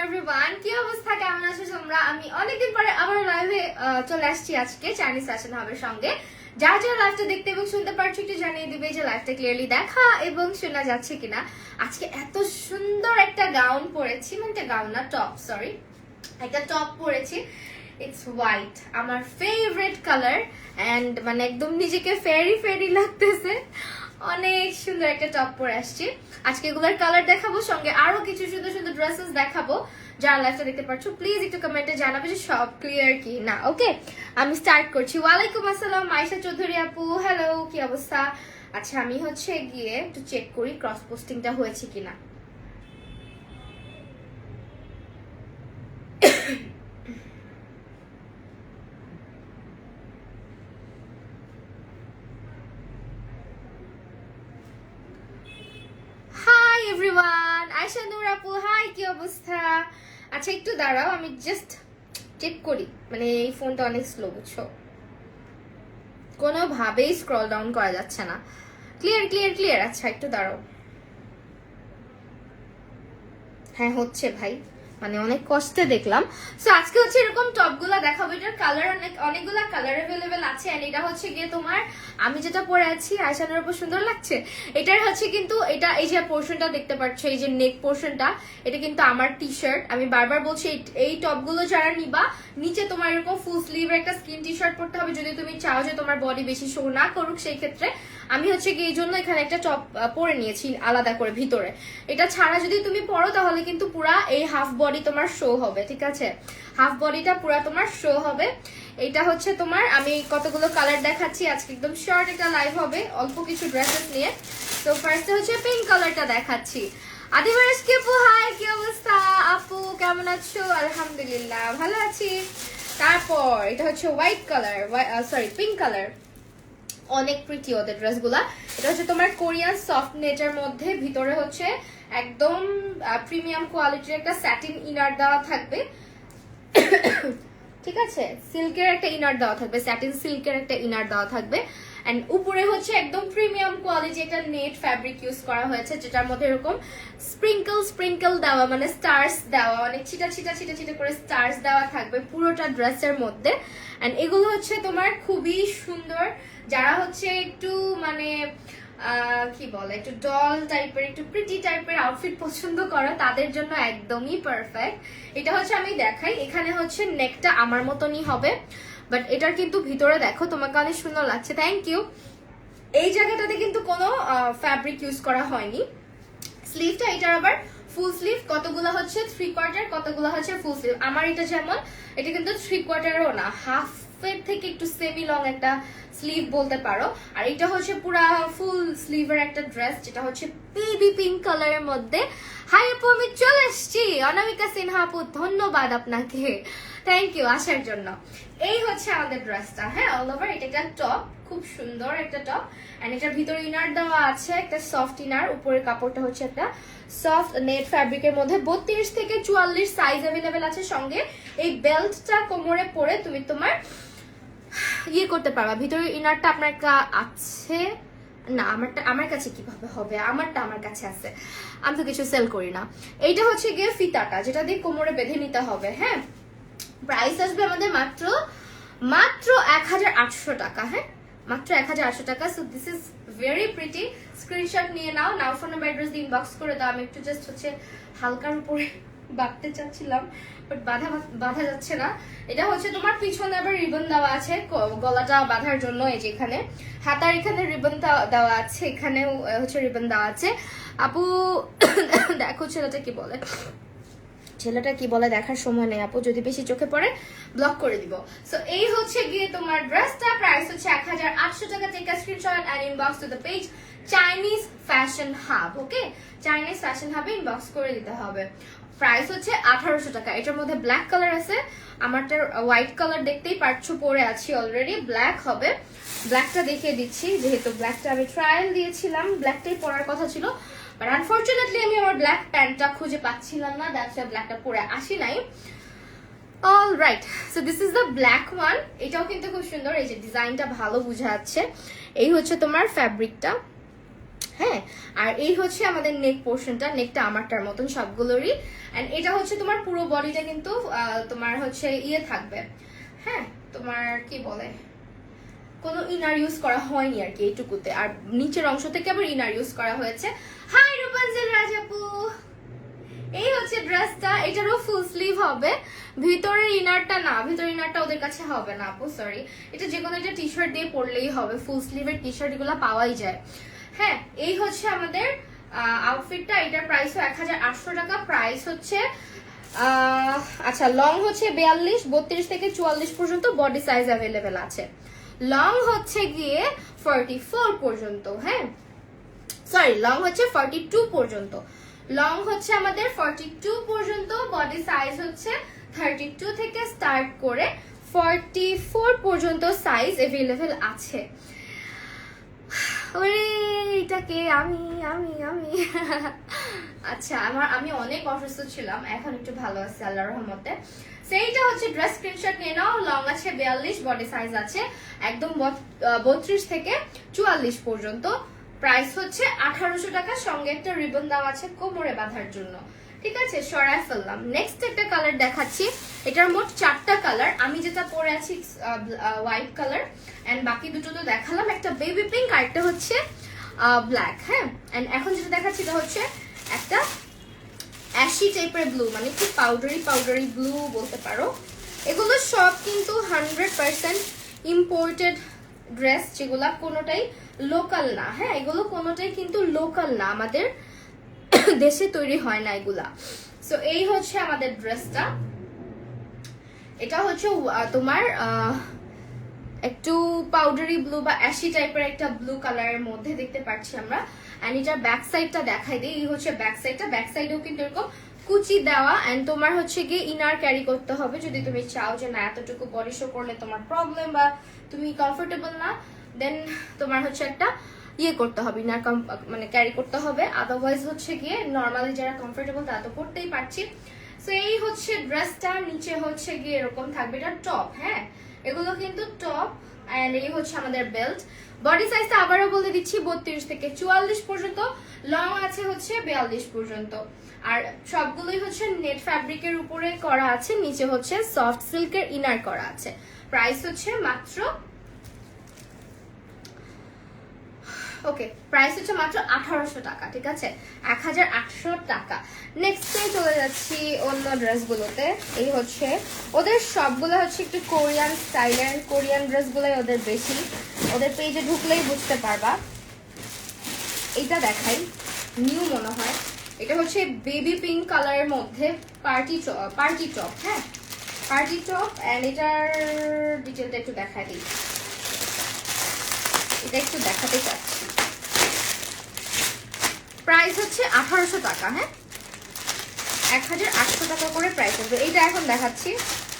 Everyone, কি অবস্থা, কেমন আছো তোমরা? আমি অনেকদিন পরে আবার লাইভে চলে আসছি আজকে চাইনিজ ফ্যাশন হাবের সঙ্গে। যারা যারা লাইভটা দেখতে এবং শুনতে পারছো একটু জানিয়ে দিবে যে লাইভটা ক্লিয়ারলি দেখা এবং শোনা যাচ্ছে কিনা। আজকে এত সুন্দর একটা গাউন পরেছি, মানে একটা গাউন না, টপ, সরি, একটা টপ পরেছি। ইটস হোয়াইট, আমার ফেভারিট কালার, এন্ড মানে একদম নিজেকে ফেরি ফেরি লাগতেছে। অনেক সুন্দর একটা টপ পরে আসছি আজকে। এগুলোর কালার দেখাবো, সঙ্গে আরো কিছু সুন্দর সুন্দর ড্রেসেস দেখাবো। যারা লাইভটা দেখতে পাচ্ছ প্লিজ একটু কমেন্টে জানাবে যে সব ক্লিয়ার কি না। ওকে, আমি স্টার্ট করছি। ওয়ালাইকুম আসসালাম মাইশা চৌধুরী আপু, হ্যালো, কি অবস্থা? আচ্ছা, আমি হচ্ছে গিয়ে একটু চেক করি ক্রস পোস্টিংটা হয়েছে কিনা। হাই এভরিওয়ান, আয়শা নূর আপু, হাই, কি অবস্থা? আচ্ছা একটু দাঁড়াও, আমি জাস্ট চেক করি, মানে এই ফোনটা অনেক স্লো, বুঝছো, কোনোভাবেই স্ক্রল ডাউন করা যাচ্ছে না। Clear clear clear. আচ্ছা একটু দাঁড়াও। হ্যাঁ হচ্ছে ভাই, মানে অনেক কষ্টে দেখলাম। সো আজকে হচ্ছে এরকম টপগুলা দেখাবো। এটার কালার অনেকগুলা কালার अवेलेबल আছে। এন্ড এটা হচ্ছে গিয়ে তোমার, আমি যেটা পরে আছি আয়শানের উপর সুন্দর লাগছে। এটার হচ্ছে কিন্তু এটা, এই যে পোর্শনটা দেখতে পাচ্ছ, এই যে নেক পোর্শনটা, এটা কিন্তু আমার টি শার্ট। আমি বারবার বলছি এই টপগুলো যারা নিবা, নিচে তোমার এরকম ফুল স্লিভের একটা স্কিন টি শার্ট পরতে হবে যদি তুমি চাও যে তোমার বডি বেশি শো না করুক। সেই ক্ষেত্রে আমি হচ্ছে গিয়ে এই জন্য এখানে একটা টপ পরে নিয়েছি আলাদা করে ভিতরে। এটা ছাড়া যদি তুমি পরো তাহলে কিন্তু পুরা এই হাফ বডি তোমার শো হবে, ঠিক আছে? হাফ বডিটা পুরা তোমার শো হবে। এটা হচ্ছে তোমার, আমি কতগুলো কালার দেখাচ্ছি আজকে, একদম শর্ট একটা লাইভ হবে অল্প কিছু ড্রেসেস নিয়ে। তো ফার্স্টে হচ্ছে পিঙ্ক কালারটা দেখাচ্ছি। আদিবারেশ কি আপু, হাই, কি অবস্থা আপু, কেমন আছো? আলহামদুলিল্লাহ ভালো আছি। তারপর এটা হচ্ছে white colour, sorry pink colour, অনেক প্রিটি ওদের ড্রেসগুলা। এটা হচ্ছে তোমার কোরিয়ান সফট নেটের মধ্যে, ভিতরে হচ্ছে একদম প্রিমিয়াম কোয়ালিটির একটা স্যাটিন ইনার দেওয়া থাকবে, ঠিক আছে? সিল্কের একটা ইনার দেওয়া থাকবে, স্যাটিন সিল্কের একটা ইনার দেওয়া থাকবে। এন্ড উপরে হচ্ছে একদম প্রিমিয়াম কোয়ালিটি একটা নেট ফ্যাব্রিক ইউজ করা হয়েছে, যেটার মধ্যে এরকম স্প্রিঙ্কল স্প্রিঙ্কল দেওয়া, মানে স্টার্স দেওয়া, অনেক ছিটা ছিটা ছিটা ছিটা করে স্টার্স দেওয়া থাকবে পুরোটা ড্রেসের মধ্যে। এন্ড এগুলো হচ্ছে তোমার খুবই সুন্দর। যারা হচ্ছে একটু মানে কি বলে, একটু ডল টাইপের, একটু প্রিটি টাইপের আউটফিট পছন্দ করো তাদের জন্য একদমই পারফেক্ট। এটা হচ্ছে আমি দেখাই, এখানে হচ্ছে নেকটা আমার মতনই হবে, বাট এটার কিন্তু ভিতরে দেখো তোমাকে অনেক সুন্দর লাগছে, থ্যাংক ইউ। এই জায়গাটাতে কিন্তু কোনো ফ্যাব্রিক ইউজ করা হয়নি। স্লিভটা এটার আবার ফুল স্লিভ, কতগুলো হচ্ছে 3/4, কতগুলো হচ্ছে ফুল স্লিভ। আমার এটা যেমন, এটা কিন্তু 3/4ও না, হাফের থেকে একটু সেমি লং একটা স্লিভ বলতে পারো। আর এটা হচ্ছে পুরা ফুল স্লিভের একটা ড্রেস, যেটা হচ্ছে বেবি পিঙ্ক কালারের মধ্যে। হাই আপু, আমি চলে এসছি। অনামিকা সিনহা আপু, ধন্যবাদ আপনাকে, থ্যাংক ইউ আসার জন্য। এই হচ্ছে আমাদের ড্রেসটা, হ্যাঁ, অল ওভার এটা একটা টপ, খুব সুন্দর একটা টপ। এন্ড এটার ভিতরে ইনার দেওয়া আছে একটা সফট ইনার, উপরের কাপড়টা হচ্ছে একটা সফট নেট ফ্যাব্রিকের মধ্যে। 32 থেকে 44 সাইজ अवेलेबल আছে। সঙ্গে এই বেল্টটা কোমরে পরে তুমি তোমার ইয়ে করতে পারবা। ভিতরে ইনারটা আপনার আছে না? আমার কাছে কিভাবে হবে? আমারটা আমার কাছে আছে, আমি তো কিছু সেল করি না। এইটা হচ্ছে গিয়ে ফিতাটা, যেটা দিয়ে কোমরে বেঁধে নিতে হবে। হ্যাঁ, প্রাইস আসবে আমাদের মাত্র 1800 টাকা। হ্যাঁ, মাত্র 1800 টাকা। So this is very pretty. Screenshot নিয়ে নাও, নাও ফোন নাম্বার অ্যাড্রেস দিয়ে ইনবক্স করে দাও। আমি একটু জাস্ট হচ্ছে হালকার উপরে বাঁধতে চাচ্ছিলাম, বাট বাঁধা যাচ্ছে না। এটা হচ্ছে তোমার পিছনে আবার রিবন দেওয়া আছে গলাটা বাঁধার জন্য। এই যে এখানে হাতার এখানে রিবন দেওয়া আছে, এখানেও হচ্ছে রিবন দেওয়া আছে। আপু দেখো ছেলেটা কি বলে, ছেলেটা কি বলে দেখার সময় নেই আপু, যদি বেশি চোখে পড়ে ব্লক করে দিব। সো এই হচ্ছে গিয়ে তোমার ড্রেসটা, প্রাইস হচ্ছে 1800 টাকা। Take a screenshot and inbox to the page Chinese fashion hub. Okay, Chinese fashion হাবে ইনবক্স করে দিতে হবে। প্রাইস হচ্ছে 1800 টাকা। এটার মধ্যে ব্ল্যাক কালার আছে, আমারটার হোয়াইট কালার দেখতেই পারছো, পরে আছি অলরেডি। ব্ল্যাক হবে, ব্ল্যাকটা দেখিয়ে দিচ্ছি, যেহেতু ব্ল্যাকটা আমি ট্রায়াল দিয়েছিলাম, ব্ল্যাকটাই পরার কথা ছিল, বাট আনফরচুনেটলি আমি আমার ব্ল্যাক প্যান্টটা খুঁজে পাচ্ছিলাম না, দ্যাটস ওয়াই ব্ল্যাকটা পরে আসি নাই। All right, so this is the black one. এটাও কিন্তু খুব সুন্দর, এই যে ডিজাইনটা ভালো বোঝা যাচ্ছে। এই হচ্ছে তোমার ফ্যাব্রিকটা, হ্যাঁ, আর এই হচ্ছে আমাদের নেক পোর্শনটা, নেকটা আমারটার মতন সবগুলোরই। এন্ড এটা হচ্ছে তোমার পুরো বডিটা কিন্তু তোমার হচ্ছে ইয়ে থাকবে, হ্যাঁ তোমার কি বলে কোনো ইনার ইউজ করা হয়নি আর কি এইটুকুতে, আর নিচের অংশ থেকে আবার ইনার ইউজ করা হয়েছে। হাই রূপাঞ্জল রাজাপু, এই হচ্ছে ড্রেসটা, এটারও ফুল স্লিভ হবে, ভিতরের ইনারটা না, ভিতরের ইনারটা ওদের কাছে হবে না আপু, সরি। এটা যে কোনো একটা টি শার্ট দিয়ে পরলেই হবে, ফুল স্লিভের টি শার্ট এগুলো পাওয়াই যায়। হ্যাঁ, এই হচ্ছে আমাদের আউটফিটটা। এটার প্রাইস 1800 টাকা। প্রাইস হচ্ছে আচ্ছা, লং হচ্ছে 42, 32 থেকে 44 পর্যন্ত বডি সাইজ অ্যাভেলেবেল আছে। লং হচ্ছে গিয়ে 44 পর্যন্ত, হ্যাঁ সরি লং হচ্ছে 42 পর্যন্ত, লং হচ্ছে আমাদের 42 পর্যন্ত, বডি সাইজ হচ্ছে 32 থেকে স্টার্ট করে 44 পর্যন্ত সাইজ অ্যাভেলেবেল আছে। ওরে এটাকে আমি আমি আমি আচ্ছা, আমি অনেক অসুস্থ ছিলাম, এখন একটু ভালো আছি আল্লাহর রহমতে। সেইটা হচ্ছে ড্রেস স্ক্রিনশট নিয়ে নাও। লং আছে 42, বডি সাইজ আছে একদম 32 থেকে 44 পর্যন্ত। প্রাইস হচ্ছে 1800 টাকা, সঙ্গে একটা রিবন দেওয়া আছে কোমরে বাঁধার জন্য। ঠিক আছে, সরায় ফেললাম। নেক্সট একটা কালার দেখাচ্ছি, এটার মোট 4টা কালার, আমি যেটা পরে আছি হোয়াইট কালার, এন্ড বাকি দুটো তো দেখালাম, একটা বেবি পিঙ্ক আর একটা হচ্ছে ব্ল্যাক। হ্যাঁ, এন্ড এখন যেটা দেখাচ্ছি এটা হচ্ছে একটা অ্যাশি টাইপের ব্লু, মানে খুব পাউডারি ব্লু বলতে পারো। এগুলো সব কিন্তু 100% ইম্পোর্টেড ড্রেস, যেগুলা কোনোটাই লোকাল না। হ্যাঁ, এগুলো কোনোটাই কিন্তু লোকাল না, আমাদের দেশে তৈরি হয় না এগুলা। সো এই হচ্ছে আমাদের ড্রেসটা। এটা হচ্ছে তোমার একটু পাউডারি ব্লু বা অ্যাশি টাইপের একটা ব্লু কালারের মধ্যে দেখতে পাচ্ছি আমরা। এন্ড এটার ব্যাক সাইডটা দেখাই দিই, এই হচ্ছে ব্যাক সাইডটা। ব্যাক সাইডেও কিন্তু এরকম কুচি দেওয়া, এন্ড তোমার হচ্ছে গিয়ে ইনার ক্যারি করতে হবে যদি তুমি চাও যে না এতটুকু বডি শো করলে তোমার প্রবলেম বা তুমি কমফোর্টেবল না, দেন তোমার হচ্ছে একটা ইয়ে করতে হবে, ইনার মানে ক্যারি করতে হবে। আদারওয়াইজ হচ্ছে গিয়ে নর্মালি যারা কমফোর্টেবল তারা তো পড়তেই পারছি। সো এই হচ্ছে ড্রেসটা, নিচে হচ্ছে গিয়ে এরকম থাকবে, এটা টপ। হ্যাঁ, এগুলো কিন্তু টপ, এন্ড এই হচ্ছে আমাদের বেল্ট। বডি সাইজটা আবারও বলে দিচ্ছি 32 থেকে 44 পর্যন্ত, লং আছে হচ্ছে 42 পর্যন্ত। আর সবগুলোই হচ্ছে নেট ফ্যাব্রিকের উপরে করা আছে, নিচে হচ্ছে সফট সিল্কের ইনার করা আছে। প্রাইস হচ্ছে মাত্র প্রাইস হচ্ছে মাত্র 1800 টাকা। ঠিক আছে, 1800 টাকা। নেক্সট চলে যাচ্ছি অন্য ড্রেসগুলোতে। এই হচ্ছে ওদের সবগুলো হচ্ছে একটু কোরিয়ান স্টাইলের, কোরিয়ান ড্রেসগুলোই ওদের বেশি, ওদের পেজে ঢুকলেই বুঝতে পারবা। এইটা দেখাই, নিউ মনে হয়, এটা হচ্ছে বেবি পিঙ্ক কালারের মধ্যে পার্টি টপ। হ্যাঁ, পার্টি টপ, এন্ড এটার ডিটেলটা একটু দেখাই দিই, এটা একটু দেখাতে চাচ্ছি। প্রাইস হচ্ছে 1800 টাকা। হ্যাঁ, 1800 টাকা করে প্রাইস হবে। এইটা এখন দেখাচ্ছি,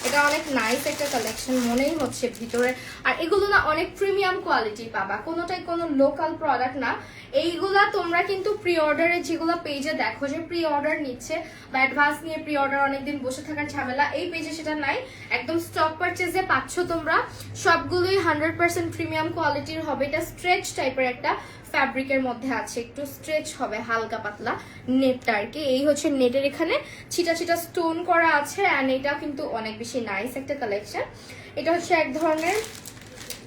এটা অনেক নাইস একটা কালেকশন মনেই হচ্ছে ভিতরে। আর এগুলো না অনেক প্রিমিয়াম কোয়ালিটি পাবা, কোনোটাই কোনো লোকাল প্রোডাক্ট না। এইগুলা তোমরা কিন্তু প্রি অর্ডারে যেগুলো পেজে দেখো যে প্রি অর্ডার নিচ্ছে বা অ্যাডভান্স নিয়ে প্রি অর্ডার অনেকদিন বসে থাকার ঝামেলা, এই পেজে সেটা নাই। একদম স্টক পারচেজে পাচ্ছ তোমরা, সবগুলোই 100% প্রিমিয়াম কোয়ালিটির হবে। এটা স্ট্রেচ টাইপের একটা ফ্যাব্রিকের মধ্যে আছে, একটু স্ট্রেচ হবে, হালকা পাতলা নেটটা আর কি। এই হচ্ছে নেটের এখানে ছিটা ছিটা স্টোন করা আছে, এন্ড এটা কিন্তু অনেক বেশি নাইস একটা কালেকশন। এটা হচ্ছে এক ধরনের,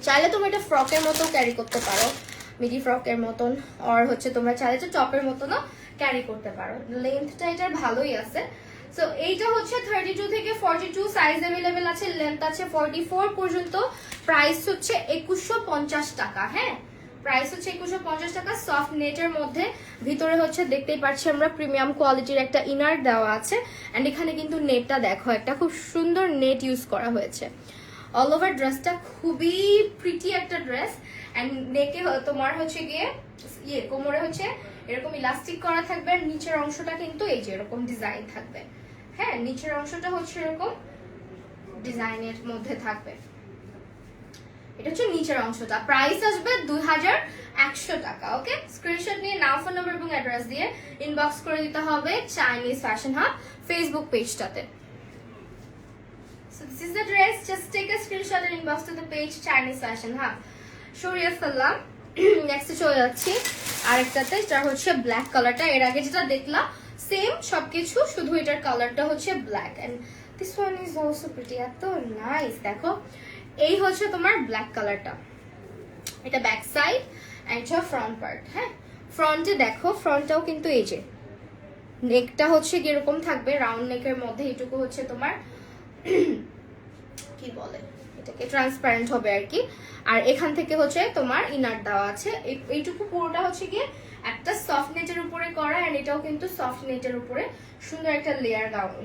চাইলে তোমরা এটা ফ্রকের মতো ক্যারি করতে পারো, মিডি ফ্রকের মতন, আর হচ্ছে তোমরা চাইলে এটা টপের মতনও ক্যারি করতে পারো। লেন্থটা এটার ভালোই আছে। সো এইটা হচ্ছে 32 থেকে 42 সাইজ অ্যাভেলেবেল আছে, লেন্থ আছে 44 পর্যন্ত। প্রাইস হচ্ছে 2150 টাকা। হ্যাঁ, প্রাইস হচ্ছে 2150 টাকা। সফট নেটের মধ্যে, ভিতরে হচ্ছে দেখতেই পাচ্ছি আমরা প্রিমিয়াম কোয়ালিটির একটা ইনার দেওয়া আছে, এন্ড এখানে কিন্তু নেটটা দেখো, একটা খুব সুন্দর নেট ইউজ করা হয়েছে। অল ওভার ড্রেসটা খুবই প্রিটি একটা ড্রেস, এন্ড নেকে তোমার হচ্ছে গিয়ে কোমরে হচ্ছে এরকম ইলাস্টিক করা থাকবে, আর নিচের অংশটা কিন্তু এই যে এরকম ডিজাইন থাকবে। হ্যাঁ, নিচের অংশটা হচ্ছে এরকম ডিজাইনের মধ্যে থাকবে। এটা হচ্ছে নিচের অংশটা। প্রাইস আসবে 2100 টাকা। ওকে, স্ক্রিনশট নিয়ে নাম, ফোন নাম্বার এবং অ্যাড্রেস দিয়ে ইনবক্স করে দিতে হবে চাইনিজ ফ্যাশন হাব ফেসবুক পেজটাতে। So this is the dress. Just take a screenshot and inbox to the page Chinese Fashion Hub. সরিয়ে ফেললাম। নেক্সট চলে যাচ্ছি, আরেকটাতে এটা হচ্ছে ব্ল্যাক কালারটা, এর আগে যেটা দেখলাম সেম সবকিছু, শুধু এটার কালারটা হচ্ছে black. And this one is also pretty, এত নাইস। দেখো এই হচ্ছে তোমার ব্ল্যাক কালারটা, এটা ব্যাক সাইড এন্ড এটা ফ্রন্ট পার্ট। হ্যাঁ, ফ্রন্টে দেখো, ফ্রন্টটাও কিন্তু এই যে নেকটা হচ্ছে কিরকম থাকবে, রাউন্ড নেকের মধ্যে এইটুকু হচ্ছে তোমার কি বলে এটাকে, ট্রান্সপারেন্ট হবে আর কি। আর এখান থেকে হচ্ছে তোমার ইনার দেওয়া আছে, এইটুকু পুরোটা হচ্ছে গিয়ে একটা সফট নেটের উপরে করা, এন্ড এটাও কিন্তু সফট নেটের উপরে সুন্দর একটা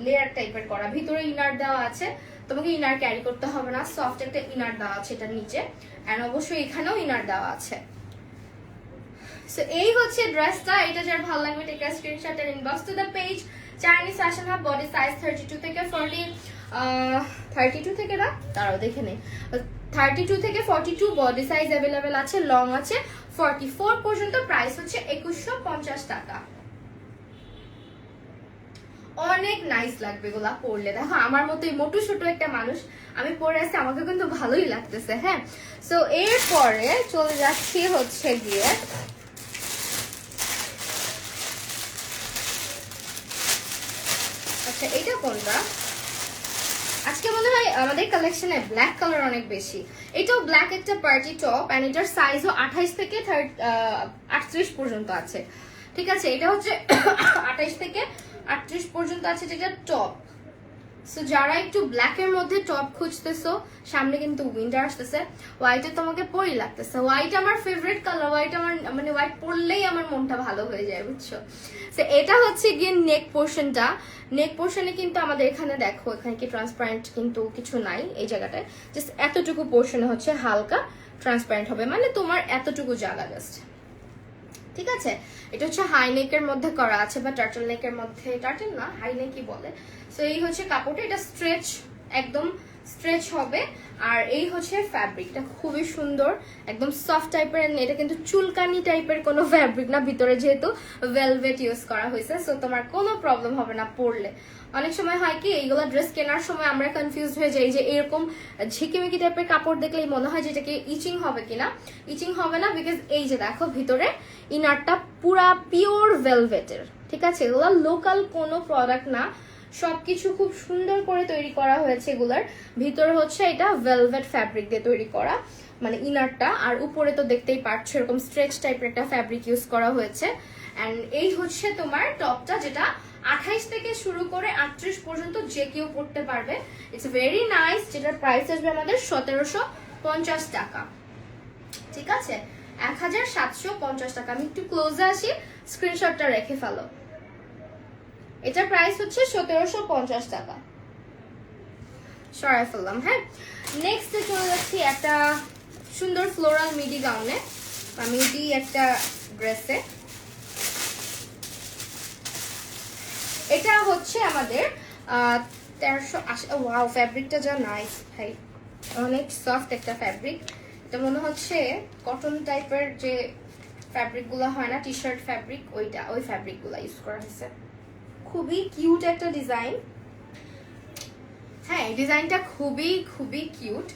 লেয়ার টাইপের করা। ভিতরে ইনার দেওয়া আছে, তোমাকে ইনার ক্যারি করতে হবে না, সফট একটা ইনার দেওয়া আছে এটার নিচে, এন্ড অবশ্যই এখানেও ইনার দেওয়া আছে। সো এই হচ্ছে ড্রেসটা, এটা যার ভালো লাগবে take a screenshot and inbox to the page. Chinese fashion hub, body size 32 থেকে 32 থেকে না, তারাও দেখে নেই, 32 থেকে 42 বডি সাইজ অ্যাভেলেবেল আছে, লং আছে 44 পর্যন্ত। প্রাইস হচ্ছে 2150 টাকা। অনেক নাইস লাগবে এগুলা পরলে। দেখো আমার মতো এই মোটু ছোট একটা মানুষ আমি পরে আছি, আমাকে কিন্তু ভালোই লাগতেছে। হ্যাঁ, সো এরপরে চলে যাচ্ছি হচ্ছে গিয়ে আচ্ছা এটা কোনটা, আজকে মনে হয় আমাদের কালেকশনে ব্ল্যাক কালার অনেক বেশি। এটাও ব্ল্যাক একটা পার্টি টপ, এন্ড এটার সাইজও 28 থেকে 38 পর্যন্ত আছে। ঠিক আছে, এটা হচ্ছে 28 থেকে 38 পর্যন্ত আছে, যেটা টপ। সো যারা একটু ব্ল্যাকের মধ্যে টপ খুঁজতেছো, সামনে কিন্তু উইন্টার আসতেছে, হোয়াইটে তোমাকে পরি লাগতেছে। হোয়াইট আমার ফেভারিট কালার, হোয়াইট আমার মানে হোয়াইট পরলেই আমার মনটা ভালো হয়ে যায়, বুঝছো। সো এটা হচ্ছে গিয়ে নেক পোর্শনটা। নেক পোর্শনে কিন্তু আমাদের এখানে দেখো, এখানে কি ট্রান্সপারেন্ট কিন্তু কিছু নাই, এই জায়গাটায় জাস্ট এতটুকু পোর্শনে হচ্ছে হালকা ট্রান্সপারেন্ট হবে, মানে তোমার এতটুকু জায়গা জাস্ট। ঠিক আছে, এটা হচ্ছে হাই নেকের মধ্যে করা আছে, বা টার্টল নেকের মধ্যে, টার্টল না হাই নেকই বলে। সো এই হচ্ছে কাপড়টা, এটা স্ট্রেচ, একদম স্ট্রেচ হবে। আর এই হচ্ছে ফ্যাব্রিকটা, খুবই সুন্দর, একদম সফট টাইপের। এটা কিন্তু চুলকানি টাইপের কোনো ফ্যাব্রিক না, ভিতরে যেহেতু ভেলভেট ইউজ করা হয়েছে, সো তোমার কোনো প্রবলেম হবে না পরলে। অনেক সময় হয় কি, এইগুলো ড্রেস কেনার সময় আমরা কনফিউজ হয়ে যাই যে এরকম ঝিকিমিকি টাইপের কাপড় দেখলেই মনে হয় যে এটাকে ইচিং হবে কিনা। ইচিং হবে না, বিকজ এই যে দেখো ভিতরে ইনারটা পুরা পিওর ভেলভেটের। ঠিক আছে, এগুলো লোকাল কোনো প্রোডাক্ট না, সবকিছু খুব সুন্দর করে তৈরি করা হয়েছে। এগুলার ভিতরে হচ্ছে এটা ভেলভেট ফ্যাব্রিক দিয়ে তৈরি করা, মানে ইনারটা। আর উপরে তো দেখতেই পাচ্ছ এরকম স্ট্রেচ টাইপের একটা ফ্যাব্রিক ইউজ করা হয়েছে। এন্ড এই হচ্ছে তোমার টপটা, যেটা 28 থেকে শুরু করে 38 পর্যন্ত যে কেউ পড়তে পারবে। ইটস ভেরি নাইস, যেটার প্রাইস আসবে আমাদের 1750 টাকা। ঠিক আছে, 1750 টাকা। আমি একটু ক্লোজে আসি, স্ক্রিনশটটা রেখে ফেলো। এটার প্রাইস হচ্ছে 1750 টাকা, সরাই ফেললাম। হ্যাঁ, নেক্সট চলে যাচ্ছি একটা সুন্দর ফ্লোরাল মিডি গাউনে, মিডি একটা ড্রেসে। এটা হচ্ছে আমাদের 1380। ওয়াও, ফ্যাব্রিকটা যা নাইস ভাই, অনেক সফট একটা ফ্যাব্রিক। এটা মনে হচ্ছে কটন টাইপের যে ফ্যাব্রিক গুলো হয় না, টি শার্ট ফ্যাব্রিক, ওই ফ্যাব্রিক গুলা ইউজ করা হয়েছে। খুবই কিউট একটা ডিজাইন। হ্যাঁ, ডিজাইনটা খুবই খুবই কিউট।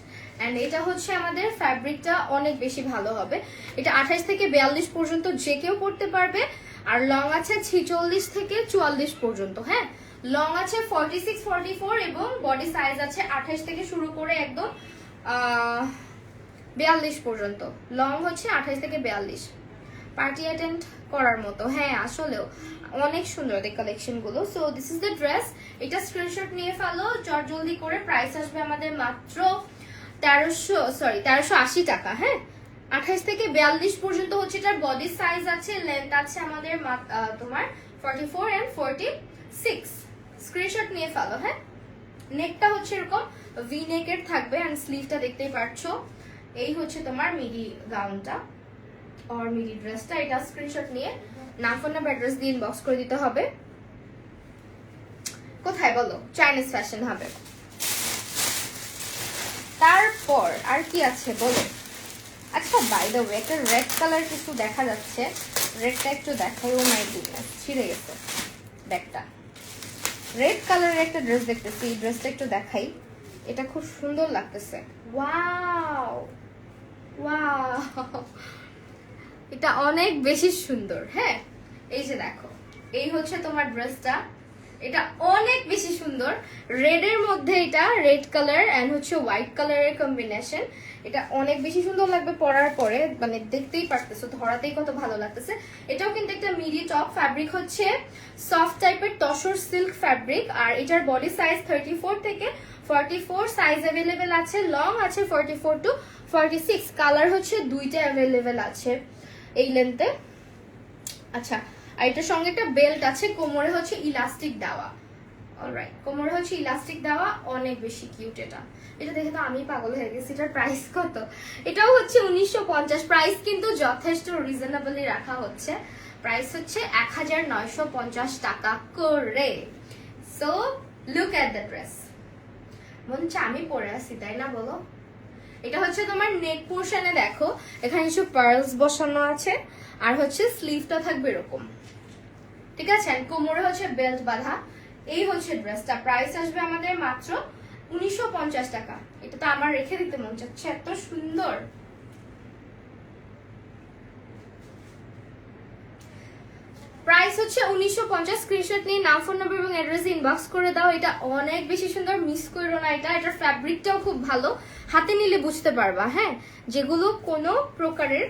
এন্ড এটা হচ্ছে আমাদের ফ্যাব্রিকটা অনেক বেশি ভালো হবে। এটা 28 থেকে 42 পর্যন্ত যে কেউ পরতে পারবে। আর লং আছে 46 থেকে 44 পর্যন্ত। হ্যাঁ, লং আছে 46, 44 এবং বডি সাইজ আছে 28 থেকে শুরু করে একদম 42 পর্যন্ত। লং হচ্ছে 28 থেকে 42, পার্টি অ্যাটেন্ড করার মতো। হ্যাঁ, আসলেও অনেক সুন্দর এই কালেকশন গুলো। So this is the dress. এটা স্ক্রিনশট নিয়ে ফেলো জলদি করে। প্রাইস আসবে আমাদের মাত্র 1380 টাকা। হ্যাঁ, 28 থেকে 42 পর্যন্ত হচ্ছে এটার বডি সাইজ আছে, লেন্থ আছে আমাদের তোমার 44 এন্ড 46। স্ক্রিনশট নিয়ে ফেলো। হ্যাঁ, নেকটা হচ্ছে এরকম ভি নেকের থাকবে, এন্ড স্লিভটা দেখতেই পাচ্ছো। এই হচ্ছে তোমার মিডি গাউনটা আর মিডি ড্রেসটা। এটা স্ক্রিনশট নিয়ে নাম, ফোন নাম্বার, অ্যাড্রেস দিয়ে ইনবক্স করে দিতে হবে। কোথায় বলো? চাইনিজ ফ্যাশন হবে। তারপর আর কি আছে বলো? আচ্ছা, বাই দ্য ওয়ে, একটা রেড কালার কিছু দেখা যাচ্ছে, রেডটা একটু দেখাই। ও মাই গুডনেস, ছিঁড়ে গেছে ব্যাগটা। রেড কালারের একটা ড্রেস দেখতেছি, এই ড্রেসটা একটু দেখাই। এটা খুব সুন্দর লাগতেছে। ওয়াও ওয়াও, এটা অনেক বেশি সুন্দর। হ্যাঁ, এই যে দেখো, এই হচ্ছে তোমার ড্রেসটা, এটা অনেক বেশি সুন্দর। রেড এর মধ্যে, এটা রেড কালার এন্ড হচ্ছে হোয়াইট কালারের কম্বিনেশন। এটা অনেক বেশি সুন্দর লাগবে পরার পরে, মানে দেখতেই পারতেছো, ধরাতেই কত ভালো লাগতেছে। এটাও কিন্তু একটা মিডি টপ, ফ্যাব্রিক হচ্ছে সফট টাইপের তসর সিল্ক ফ্যাব্রিক। আর এটার বডি সাইজ 34 থেকে 44 সাইজ অ্যাভেলেবেল আছে, লং আছে 44 টু 46, কালার হচ্ছে দুইটা অ্যাভেলেবেল আছে এই লেন্থে। আচ্ছা, আর এটার সঙ্গে একটা বেল্ট আছে, কোমরে হচ্ছে ইলাস্টিক দেওয়া। অলরাইট, কোমরে হচ্ছে ইলাস্টিক দেওয়া, অনেক বেশি কিউট। এটা এটা দেখে তো আমি পাগল হয়ে গেছি। এটার প্রাইস কত? এটাও হচ্ছে 1950। প্রাইস কিন্তু যথেষ্ট রিজনেবলি রাখা হচ্ছে। প্রাইস হচ্ছে 1950 টাকা করে। So look at the dress. মনে হচ্ছে আমি পরে আছি, তাই না বলো? এটা হচ্ছে তোমার নেক পোর্শনে, দেখো এখানে কিছু পার্লস বসানো আছে, আর হচ্ছে স্লিভটা থাকবে এরকম, ঠিক আছে? আর কোমরে হচ্ছে বেল্ট বাঁধা। এই হচ্ছে ড্রেসটা। প্রাইস আসবে আমাদের মাত্র 1950 টাকা। এটা তো আমার রেখে দিতে মন চাচ্ছে, এত সুন্দর। প্রাইস হচ্ছে 1950। স্ক্রিনশট নিয়ে নাম, ফোন নাম্বার এবং অ্যাড্রেস ইনবক্স করে দাও। এটা অনেক বেশি সুন্দর, মিস করো না এটা। এটার ফ্যাব্রিকটাও খুব ভালো, হাতে নিলে বুঝতে পারবা। হ্যাঁ, যেগুলো কোনো প্রকারের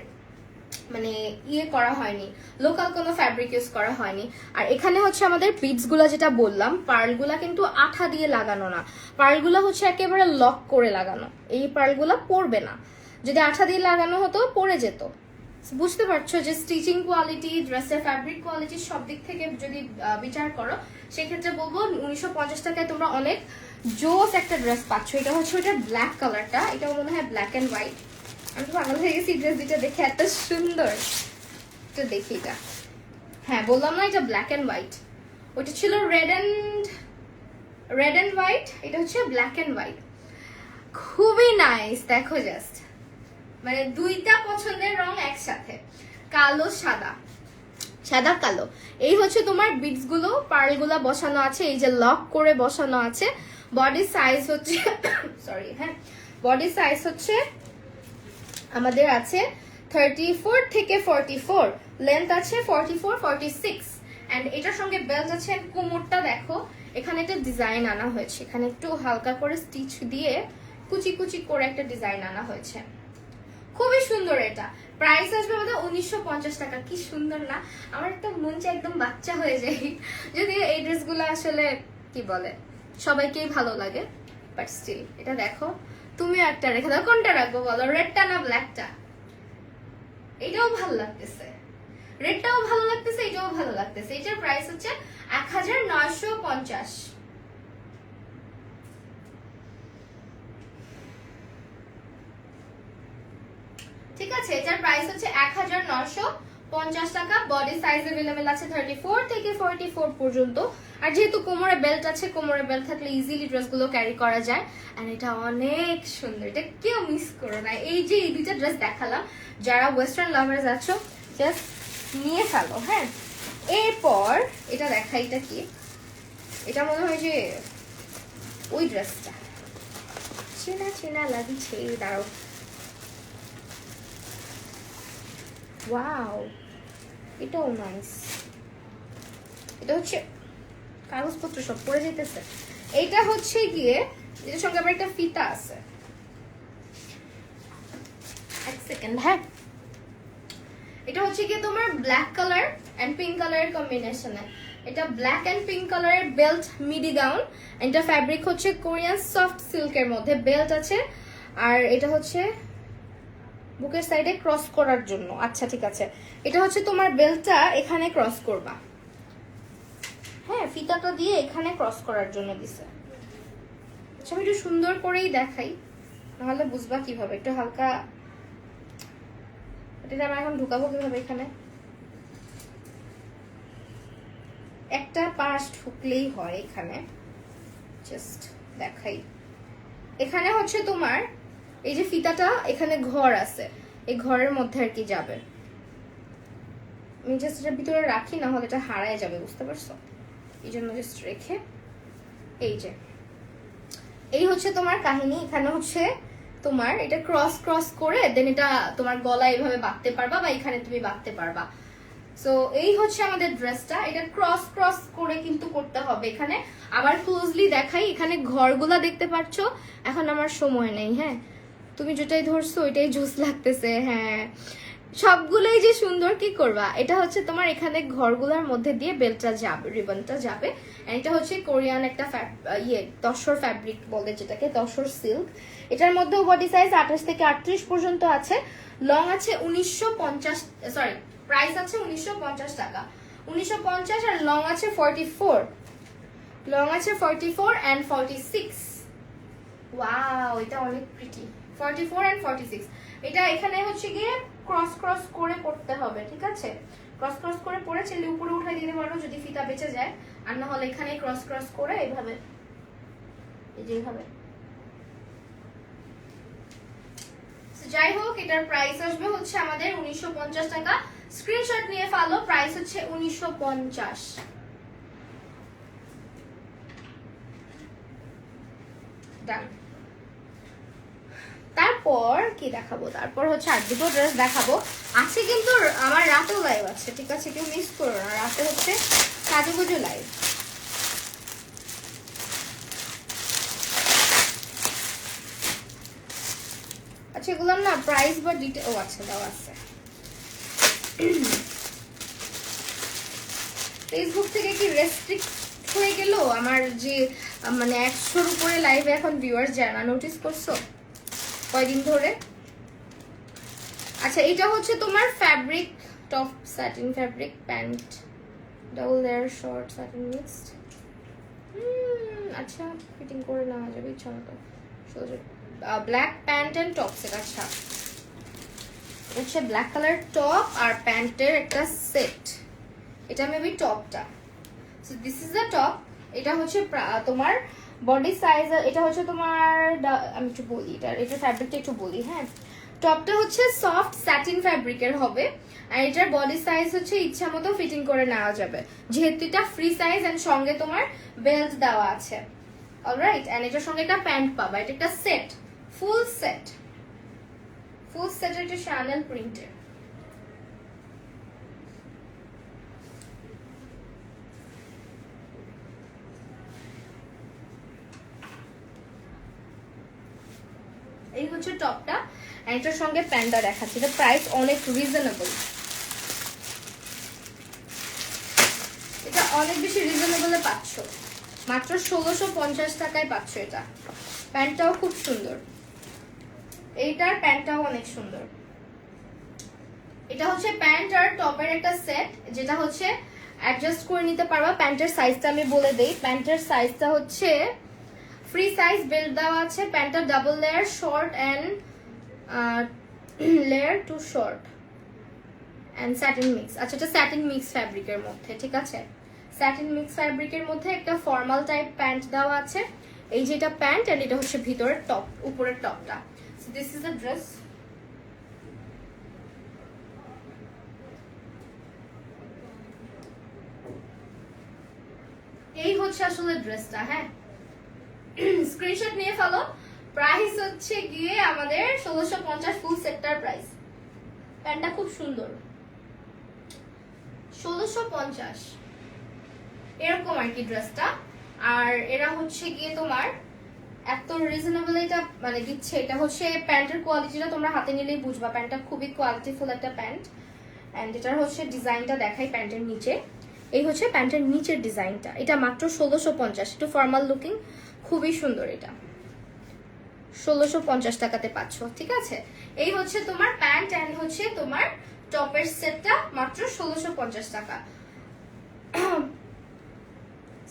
মানে ইয়ে করা হয়নি, লোকাল কোনো ফ্যাব্রিক ইউজ করা হয়নি। আর এখানে হচ্ছে আমাদের বিডস গুলা, যেটা বললাম, পার্লগুলা কিন্তু আঠা দিয়ে লাগানো না, পার্লগুলা হচ্ছে একেবারে লক করে লাগানো। এই পার্লগুলা পড়বে না, যদি আঠা দিয়ে লাগানো হতো পড়ে যেত। বুঝতে পারছো যে স্টিচিং কোয়ালিটি, ড্রেসের ফ্যাব্রিক কোয়ালিটি সব দিক থেকে যদি বিচার করো, সেক্ষেত্রে বলবো 1950 টাকায় তোমরা অনেক জোস একটা ড্রেস পাচ্ছ। এটা হচ্ছে ওইটা ব্ল্যাক কালারটা, এটাও মনে হয় ব্ল্যাক এন্ড হোয়াইট। আমি তো পাগল হয়ে গেছি ড্রেস দুটো দেখে, এত সুন্দর। এটা দেখি, এটা হ্যাঁ বললাম না, এটা ব্ল্যাক এন্ড হোয়াইট। ওইটা ছিল রেড এন্ড হোয়াইট, এটা হচ্ছে ব্ল্যাক এন্ড হোয়াইট। খুবই নাইস, দেখো জাস্ট, মানে দুইটা পছন্দের রং একসাথে, কালো সাদা, সাদা কালো। এই হচ্ছে তোমার বিটস গুলো, পার্ল গুলা বসানো আছে, এই যে লক করে বসানো আছে। বডি সাইজ হচ্ছে সরি, হ্যাঁ বডি সাইজ হচ্ছে আমাদের আছে 34 থেকে 44, লেন্থ আছে 44 46, এন্ড এটার সঙ্গে বেল্ট আছে। কোমরটা দেখো, এখানে একটা ডিজাইন আনা হয়েছে, এখানে একটু হালকা করে স্টিচ দিয়ে কুচি কুচি করে একটা ডিজাইন আনা হয়েছে, খুবই সুন্দর। এটা প্রাইস আসবে আমাদের 1950 টাকা। কি সুন্দর না? আমার একটা মন চাই একদম বাচ্চা হয়ে যায়, যদিও এই ড্রেসগুলো আসলে কি বলে সবাইকেই ভালো লাগে, বাট স্টিল। এটা দেখো, তুমি একটা রেখে দাও, কোনটা রাখবো বলো, রেডটা না ব্ল্যাকটা? এটাও ভালো লাগতেছে, রেডটাও ভালো লাগতেছে, এটাও ভালো লাগতেছে। এটার প্রাইস হচ্ছে 1950। ঠিক আছে, এটার প্রাইস হচ্ছে 1950 টাকা। বডি সাইজ अवेलेबल আছে 34 থেকে 44 পর্যন্ত। আর যেহেতু কোমরে বেল্ট আছে, কোমরে বেল্ট থাকলে ইজিলি ড্রেসগুলো ক্যারি করা যায়। এন্ড এটা অনেক সুন্দর, এটা কেউ মিস করো না। এই যে এই দুইটা ড্রেস দেখালাম, যারা ওয়েস্টার্ন লাভার্স আছো জাস্ট নিয়ে ফেলো। হ্যাঁ, এরপর এটা দেখা, এটা কি? এটা মনে হয় যে ওই ড্রেসটা চেনা চেনা লাগছে, দাঁড়াও। ওয়াও, এটাও নাইস। এটা হচ্ছে কাগজপত্র সব পড়ে যেতেছে। এইটা হচ্ছে গিয়ে, এটার সঙ্গে আবার একটা ফিতা আছে। এক সেকেন্ড, হ্যাঁ। এটা হচ্ছে গিয়ে তোমার ব্ল্যাক কালার এন্ড পিঙ্ক কালারের কম্বিনেশনে। এটা ব্ল্যাক এন্ড পিঙ্ক কালারের বেল্ট মিডি গাউন। এটা ফ্যাব্রিক হচ্ছে কোরিয়ান সফট সিল্কের মধ্যে, বেল্ট আছে। আর এটা হচ্ছে বুকের সাইডে ক্রস করার জন্য। আচ্ছা ঠিক আছে, এটা হচ্ছে তোমার বেল্টটা এখানে ক্রস করবা। হ্যাঁ, ফিতাটা দিয়ে এখানে ক্রস করার জন্য দিছে। আচ্ছা, আমি একটু সুন্দর করেই দেখাই, নাহলে বুঝবা কিভাবে। একটু হালকা, এটা আমি এখন ঢুকাবো কিভাবে? এখানে একটা পাশ ঢুকলেই হয়। এখানে জাস্ট দেখাই, এখানে হচ্ছে তোমার এই যে ফিতাটা, এখানে ঘর আছে, এই ঘরের মধ্যে আর কি যাবে। আমি জাস্ট এটার ভিতরে রাখি, না হলে এটা হারায় যাবে, বুঝতে পারছো? এই জন্য জাস্ট রেখে, এই যে এই হচ্ছে তোমার কাহিনী। এখানে হচ্ছে তোমার এটা ক্রস ক্রস করে দেন এটা তোমার গলা এইভাবে বাঁধতে পারবা বা এখানে তুমি বাঁধতে পারবা। সো এই হচ্ছে আমাদের ড্রেসটা, এটা ক্রস ক্রস করে কিন্তু করতে হবে। এখানে আবার ক্লোজলি দেখাই, এখানে ঘরগুলা দেখতে পাচ্ছ। এখন আমার সময় নেই, হ্যাঁ তুমি যেটাই ধরছো ওইটাই জুস লাগতেছে। হ্যাঁ সবগুলোই যে সুন্দর, কি করবা। এটা হচ্ছে তোমার এখানে ঘরগুলোর মধ্যে দিয়ে বেলটা যাবে, রিবনটা যাবে। এটা হচ্ছে কোরিয়ান একটা তসর ফ্যাব্রিক বলে যেটাকে, তসর সিল্ক। এটার মধ্যেও বডি সাইজ 28 থেকে 38 পর্যন্ত আছে। লং আছে 1950, সরি প্রাইস আছে 1950 টাকা, 1950। আর লং আছে 44, লং আছে 44 and 46। ওয়াও এটা অনেক প্রিটি, 44 and 46। এটা এখানে হচ্ছে গিয়ে ক্রস ক্রস করে পড়তে হবে, ঠিক আছে। ক্রস ক্রস করে পরে ছেলে উপরে উঠাই দিতে পারো যদি ফিতা বেঁচে যায়, আর না হলে এখানে ক্রস ক্রস করে এইভাবে, এই যে এইভাবে। যাই হোক এটার প্রাইস আসবে হচ্ছে আমাদের 1950 টাকা। স্ক্রিনশট নিয়ে ফেলো, প্রাইস হচ্ছে 1950। ডান। তারপর কি দেখাবো, তারপর হচ্ছে আর দুটো ড্রেস দেখাবো। আছে কিন্তু আমার রাতেও লাইভ আছে, ঠিক আছে, কেউ মিস করো না। রাতে হচ্ছে সাজুগুজু লাইভ। আচ্ছা এগুলোর না প্রাইস বা ডিটেল, ও আচ্ছা দেওয়া আছে। ফেসবুক থেকে কি রেস্ট্রিক্ট হয়ে গেল আমার যে মানে 100-র উপরে লাইভে এখন ভিউয়ার্স যায় না, নোটিস করছো কয়দিন ধরে। আচ্ছা এটা হচ্ছে তোমার fabric top, satin fabric pant, double layer short satin mixed. আচ্ছা ফিটিং করে নেওয়া যাবে ইচ্ছা মতো। Black pant and top set. আচ্ছা হচ্ছে ব্ল্যাক কালার টপ আর প্যান্টের একটা সেট। এটা মেবি টপটা। So this is the top. এটা হচ্ছে তোমার বডি সাইজ, এটা হচ্ছে তোমার আমি একটু বলি এটা ফ্যাব্রিকটা একটু বলি। হ্যাঁ টপটা হচ্ছে সফট স্যাটিন ফ্যাব্রিকের হবে, আর এটার বডি সাইজ হচ্ছে ইচ্ছা মতো ফিটিং করে নেওয়া যাবে, যেহেতু এটা ফ্রি সাইজ এন্ড সঙ্গে তোমার বেল্ট দেওয়া আছে। অলরাইট, এন্ড এটার সঙ্গে একটা প্যান্ট পাবা। এটা একটা set, full set, full set. এটা শ্যানেল প্রিন্টের। এই হচ্ছে টপটা, এটার সঙ্গে প্যান্টটা দেখাচ্ছি। এটা প্রাইস অনেক রিজনেবল, এটা অনেক বেশি রিজনেবলে পাচ্ছ, মাত্র 1650 টাকায় পাচ্ছ এটা। প্যান্টটাও খুব সুন্দর, এইটার প্যান্টটাও অনেক সুন্দর। এটা হচ্ছে প্যান্ট আর টপের একটা সেট, যেটা হচ্ছে অ্যাডজাস্ট করে নিতে পারবা। প্যান্টের সাইজটা আমি বলে দেই, প্যান্টের সাইজটা হচ্ছে ফ্রি সাইজ, বেল্ট দেওয়া আছে। প্যান্টটা double layer short and layer two short and satin mix. আচ্ছা এটা স্যাটিন মিক্স ফ্যাব্রিকের মধ্যে, ঠিক আছে, স্যাটিন মিক্স ফ্যাব্রিকের মধ্যে একটা ফর্মাল টাইপ প্যান্ট দেওয়া আছে। এই যেটা প্যান্ট এন্ড এটা হচ্ছে ভিতরের টপ, উপরের টপটা। So this is the dress. এই হচ্ছে আসলে ড্রেসটা। হ্যাঁ স্ক্রিনশট নিয়ে ফেলো। প্রাইস হচ্ছে গিয়ে আমাদের 1650 ফুল সেটটার প্রাইস। প্যান্টটা খুব সুন্দর, 1650 এরকম আর কি ড্রেসটা। আর এরা হচ্ছে গিয়ে তোমার এত রিজনেবল এটা মানে দিচ্ছে। এটা হচ্ছে প্যান্টের কোয়ালিটিটা তোমরা হাতে নিলেই বুঝবা, প্যান্টটা খুবই কোয়ালিটিফুল একটা প্যান্ট। এন্ড এটার হচ্ছে ডিজাইনটা দেখাই প্যান্টের নিচে। এই হচ্ছে প্যান্টের নিচের ডিজাইনটা। এটা মাত্র 1650, একটু ফর্মাল লুকিং, খুবই সুন্দর। এটা 1650 টাকাতে পাচ্ছ, ঠিক আছে। এই হচ্ছে তোমার প্যান্ট এন্ড হচ্ছে তোমার টপের সেটটা, মাত্র 1650 টাকা।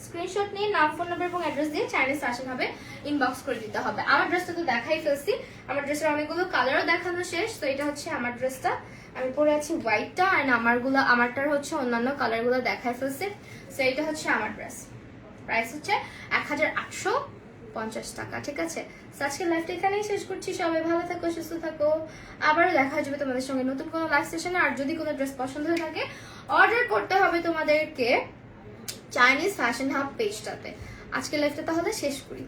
স্ক্রিনশট নিয়ে নাম, ফোন নাম্বার এবং অ্যাড্রেস দিয়ে চাইনিজ ফ্যাশন হবে ইনবক্স করে দিতে হবে। আমার ড্রেসটা তো দেখাই ফেলছি, আমার ড্রেসের অনেকগুলো কালারও দেখানো শেষ। তো এটা হচ্ছে আমার ড্রেসটা, আমি পরে আছি হোয়াইটটা, এন্ড আমারটার হচ্ছে অন্যান্য কালারগুলো দেখাই ফেলছি। সো এটা হচ্ছে আমার ড্রেস, প্রাইস হচ্ছে 1850 টাকা, ঠিক আছে। আজকে লাইভটা এখানেই শেষ করছি। সবাই ভালো থাকো, সুস্থ থাকো, আবারও দেখা যাবে তোমাদের সঙ্গে নতুন কোনো লাইভ সেশনে। আর যদি কোনো ড্রেস পছন্দ হয়ে থাকে অর্ডার করতে হবে তোমাদেরকে চাইনিজ ফ্যাশন হাব পেজটাতে। আজকে লাইভটা তাহলে শেষ করি।